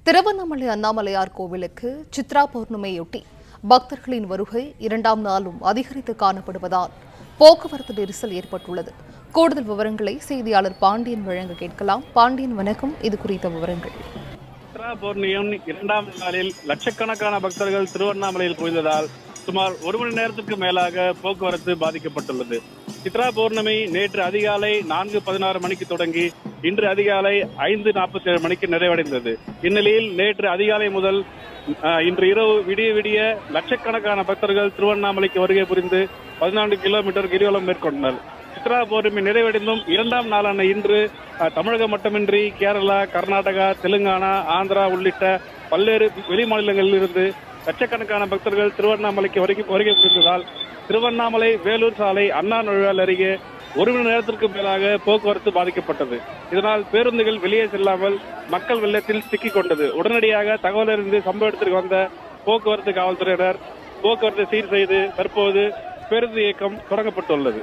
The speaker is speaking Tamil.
திருவண்ணாமலை அண்ணாமலையார் கோவிலுக்கு சித்ரா பௌர்ணமியொட்டி பக்தர்களின் வருகை இரண்டாம் நாளும் அதிகரித்து காணப்படுவதால் போக்குவரத்து நெரிசல் ஏற்பட்டுள்ளது. கூடுதல் விவரங்களை செய்தியாளர் பாண்டியன் வழங்க கேட்கலாம். பாண்டியன், வணக்கம். இது குறித்த விவரங்கள். சித்ரா பௌர்ணமியின் இரண்டாம் நாளில் லட்சக்கணக்கான பக்தர்கள் திருவண்ணாமலையில் குவிந்ததால் சுமார் 1 மணி நேரத்திற்கு மேலாக போக்குவரத்து பாதிக்கப்பட்டுள்ளது. சித்ரா பௌர்ணமி நேற்று அதிகாலை 4:16 மணிக்கு தொடங்கி இன்று அதிகாலை 5:47 மணிக்கு நிறைவடைந்தது. இந்நிலையில் நேற்று அதிகாலை முதல் இன்று இரவு விடிய லட்சக்கணக்கான பக்தர்கள் திருவண்ணாமலைக்கு வருகை புரிந்து 14 கிலோமீட்டர் கிரிவலம் மேற்கொண்டனர். சித்ரா பௌர்ணமி நிறைவடைந்தும் இரண்டாம் நாளான இன்று தமிழகம் மட்டுமின்றி கேரளா, கர்நாடகா, தெலுங்கானா, ஆந்திரா உள்ளிட்ட பல்வேறு வெளி மாநிலங்களில் இருந்து லட்சக்கணக்கான பக்தர்கள் திருவண்ணாமலைக்கு வருகை புரிந்ததால் திருவண்ணாமலை வேலூர் சாலை அண்ணா நுழைவாயில் அருகே 1 மணி நேரத்திற்கு மேலாக போக்குவரத்து பாதிக்கப்பட்டது. இதனால் பேருந்துகள் வெளியே செல்லாமல் மக்கள் வெள்ளத்தில் சிக்கிக் கொண்டது. உடனடியாக தகவல் அறிந்து சம்பவ இடத்திற்கு வந்த போக்குவரத்து காவல்துறையினர் போக்குவரத்தை சீர் செய்து தற்போது பேருந்து இயக்கம் தொடங்கப்பட்டுள்ளது.